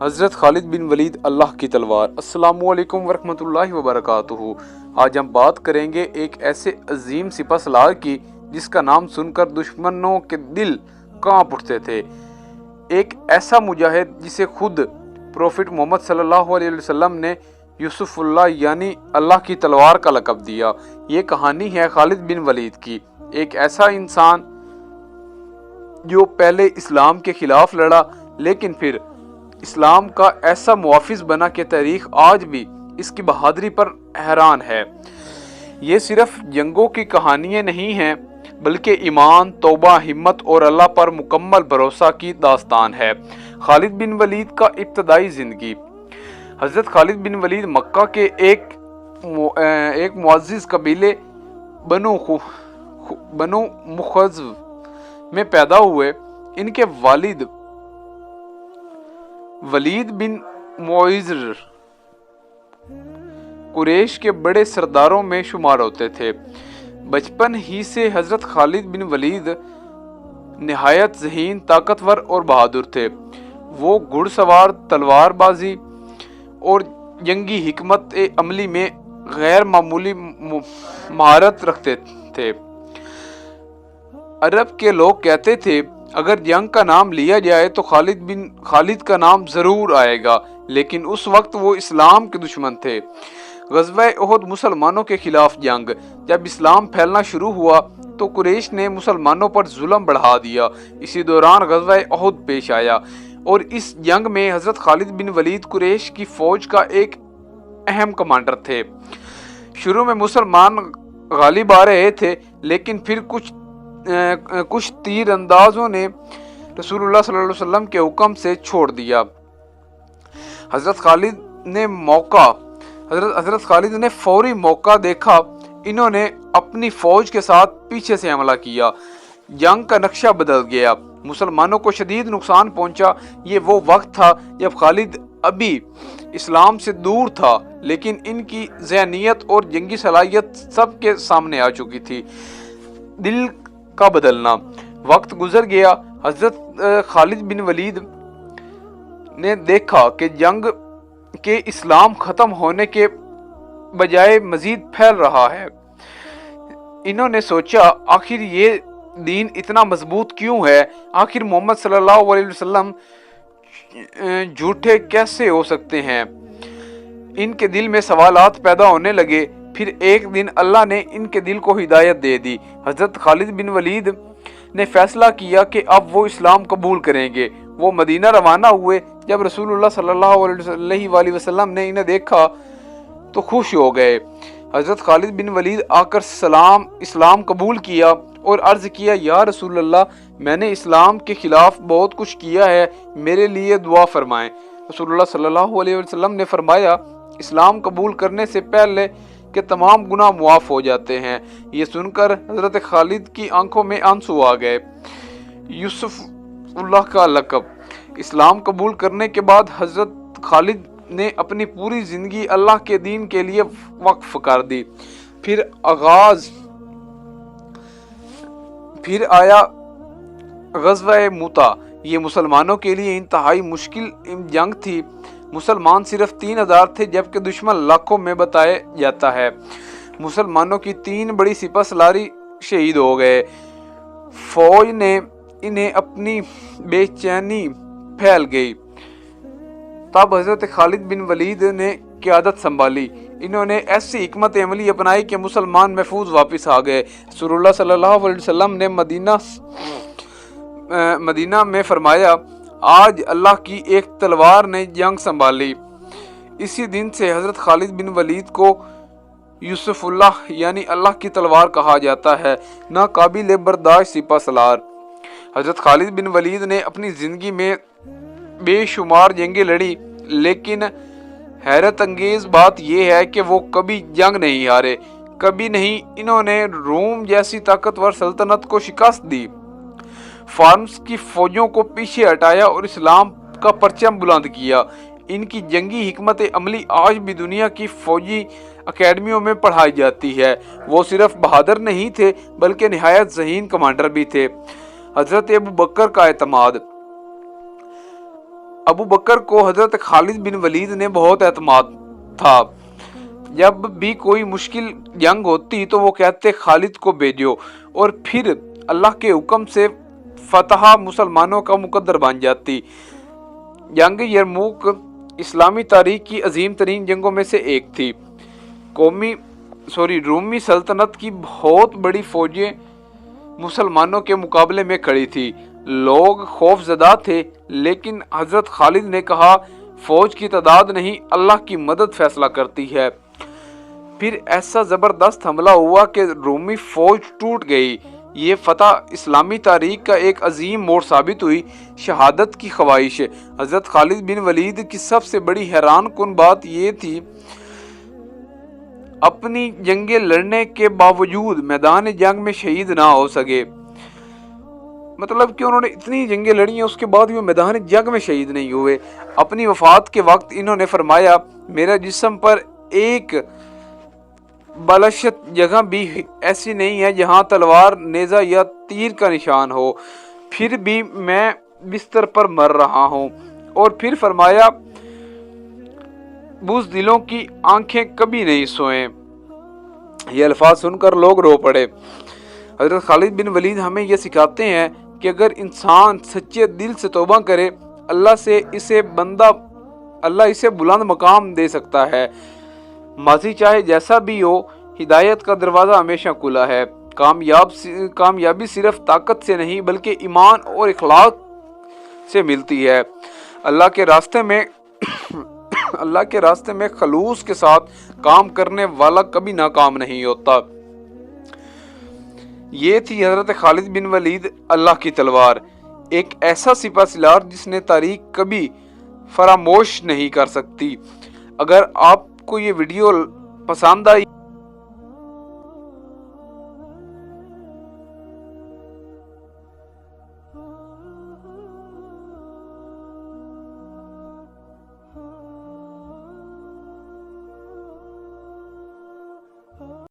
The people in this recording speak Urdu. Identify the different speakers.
Speaker 1: حضرت خالد بن ولید اللہ کی تلوار۔ السلام علیکم ورحمۃ اللہ وبرکاتہ۔ آج ہم بات کریں گے ایک ایسے عظیم سپہ سالار کی جس کا نام سن کر دشمنوں کے دل کانپ اٹھتے تھے۔ ایک ایسا مجاہد جسے خود پروفٹ محمد صلی اللہ علیہ وسلم نے یوسف اللہ یعنی اللہ کی تلوار کا لقب دیا۔ یہ کہانی ہے خالد بن ولید کی، ایک ایسا انسان جو پہلے اسلام کے خلاف لڑا لیکن پھر اسلام کا ایسا محافظ بنا کہ تاریخ آج بھی اس کی بہادری پر حیران ہے۔ یہ صرف جنگوں کی کہانیاں نہیں ہیں بلکہ ایمان، توبہ، ہمت اور اللہ پر مکمل بھروسہ کی داستان ہے۔ خالد بن ولید کا ابتدائی زندگی۔ حضرت خالد بن ولید مکہ کے ایک معزز قبیلے بنو مخزم میں پیدا ہوئے۔ ان کے والد ولید بن معیذر قریش کے بڑے سرداروں میں شمار ہوتے تھے۔ بچپن ہی سے حضرت خالد بن ولید نہایت ذہین، طاقتور اور بہادر تھے۔ وہ گھڑ سوار، تلوار بازی اور جنگی حکمت عملی میں غیر معمولی مہارت رکھتے تھے۔ عرب کے لوگ کہتے تھے اگر جنگ کا نام لیا جائے تو خالد کا نام ضرور آئے گا، لیکن اس وقت وہ اسلام کے دشمن تھے۔ غزوہ احد مسلمانوں کے خلاف جنگ۔ جب اسلام پھیلنا شروع ہوا تو قریش نے مسلمانوں پر ظلم بڑھا دیا۔ اسی دوران غزوہ احد پیش آیا اور اس جنگ میں حضرت خالد بن ولید قریش کی فوج کا ایک اہم کمانڈر تھے۔ شروع میں مسلمان غالب آ رہے تھے لیکن پھر کچھ تیر اندازوں نے رسول اللہ صلی اللہ علیہ وسلم کے حکم سے چھوڑ دیا۔ حضرت خالد نے فوری موقع دیکھا۔ انہوں نے اپنی فوج کے ساتھ پیچھے سے حملہ کیا۔ جنگ کا نقشہ بدل گیا، مسلمانوں کو شدید نقصان پہنچا۔ یہ وہ وقت تھا جب خالد ابھی اسلام سے دور تھا لیکن ان کی ذہنیت اور جنگی صلاحیت سب کے سامنے آ چکی تھی۔ دل کا بدلنا۔ وقت گزر گیا، حضرت خالد بن ولید نے دیکھا کہ جنگ کے اسلام ختم ہونے کے بجائے مزید پھیل رہا ہے۔ انہوں نے سوچا آخر یہ دین اتنا مضبوط کیوں ہے؟ آخر محمد صلی اللہ علیہ وسلم جھوٹے کیسے ہو سکتے ہیں؟ ان کے دل میں سوالات پیدا ہونے لگے۔ پھر ایک دن اللہ نے ان کے دل کو ہدایت دے دی۔ حضرت خالد بن ولید نے فیصلہ کیا کہ اب وہ اسلام قبول کریں گے۔ وہ مدینہ روانہ ہوئے۔ جب رسول اللہ صلی اللہ علیہ وسلم نے انہیں دیکھا تو خوش ہو گئے۔ حضرت خالد بن ولید آ کر اسلام قبول کیا اور عرض کیا یا رسول اللہ، میں نے اسلام کے خلاف بہت کچھ کیا ہے، میرے لیے دعا فرمائیں۔ رسول اللہ صلی اللہ علیہ وسلم نے فرمایا اسلام قبول کرنے سے پہلے کہ تمام گناہ معاف ہو جاتے ہیں۔ یہ سن کر حضرت خالد کی آنکھوں میں آنسو آ گئے۔ یوسف اللہ کا لقب۔ اسلام قبول کرنے کے بعد حضرت خالد نے اپنی پوری زندگی اللہ کے دین کے لیے وقف کر دی۔ پھر آیا غزوہ موتا۔ یہ مسلمانوں کے لیے انتہائی مشکل جنگ تھی۔ مسلمان صرف 3000 تھے جبکہ دشمن لاکھوں میں بتایا جاتا ہے۔ مسلمانوں کی 3 بڑی سپہ سالاری شہید ہو گئے۔ فوج نے انہیں اپنی بے چینی پھیل گئی۔ تب حضرت خالد بن ولید نے قیادت سنبھالی۔ انہوں نے ایسی حکمت عملی اپنائی کہ مسلمان محفوظ واپس آ گئے۔ رسول اللہ صلی اللہ علیہ وسلم نے مدینہ میں فرمایا آج اللہ کی ایک تلوار نے جنگ سنبھالی۔ اسی دن سے حضرت خالد بن ولید کو یوسف اللہ یعنی اللہ کی تلوار کہا جاتا ہے، ناقابل برداشت سپہ سالار۔ حضرت خالد بن ولید نے اپنی زندگی میں بے شمار جنگیں لڑی لیکن حیرت انگیز بات یہ ہے کہ وہ کبھی جنگ نہیں ہارے، کبھی نہیں۔ انہوں نے روم جیسی طاقتور سلطنت کو شکست دی، فارس کی فوجوں کو پیچھے ہٹایا اور اسلام کا پرچم بلند کیا۔ ان کی جنگی حکمت عملی آج بھی دنیا کی فوجی اکیڈمیوں میں پڑھائی جاتی ہے۔ وہ صرف بہادر نہیں تھے بلکہ نہایت ذہین کمانڈر بھی تھے۔ حضرت ابو بکر کا اعتماد۔ ابو بکر کو حضرت خالد بن ولید نے بہت اعتماد تھا۔ جب بھی کوئی مشکل جنگ ہوتی تو وہ کہتے خالد کو بھیجو، اور پھر اللہ کے حکم سے فتح مسلمانوں کا مقدر بن جاتی۔ جنگ یرموک اسلامی تاریخ کی عظیم ترین جنگوں میں سے ایک تھی۔ رومی سلطنت کی بہت بڑی فوجیں مسلمانوں کے مقابلے میں کھڑی تھی۔ لوگ خوف زدہ تھے، لیکن حضرت خالد نے کہا فوج کی تعداد نہیں، اللہ کی مدد فیصلہ کرتی ہے۔ پھر ایسا زبردست حملہ ہوا کہ رومی فوج ٹوٹ گئی۔ یہ فتح اسلامی تاریخ کا ایک عظیم موڑ ثابت ہوئی۔ شہادت کی خواہش حضرت خالد بن ولید کی سب سے بڑی حیران کن بات یہ تھی، اپنی جنگیں لڑنے کے باوجود میدان جنگ میں شہید نہ ہو سکے۔ مطلب کہ انہوں نے اتنی جنگیں لڑی ہیں، اس کے بعد بھی وہ میدان جنگ میں شہید نہیں ہوئے۔ اپنی وفات کے وقت انہوں نے فرمایا، میرا جسم پر ایک بالشت جگہ بھی ایسی نہیں ہے جہاں تلوار، نیزہ یا تیر کا نشان ہو، پھر بھی میں بستر پر مر رہا ہوں۔ اور پھر فرمایا، بزدلوں کی آنکھیں کبھی نہیں سوئیں۔ یہ الفاظ سن کر لوگ رو پڑے۔ حضرت خالد بن ولید ہمیں یہ سکھاتے ہیں کہ اگر انسان سچے دل سے توبہ کرے، اللہ اسے بلند مقام دے سکتا ہے۔ ماضی چاہے جیسا بھی ہو، ہدایت کا دروازہ ہمیشہ کھلا ہے۔ کامیابی صرف طاقت سے نہیں بلکہ ایمان اور اخلاق سے ملتی ہے۔ اللہ کے راستے میں خلوص کے ساتھ کام کرنے والا کبھی ناکام نہیں ہوتا۔ یہ تھی حضرت خالد بن ولید، اللہ کی تلوار، ایک ایسا سپہ سالار جس نے تاریخ کبھی فراموش نہیں کر سکتی۔ اگر آپ کو یہ ویڈیو پسند آئی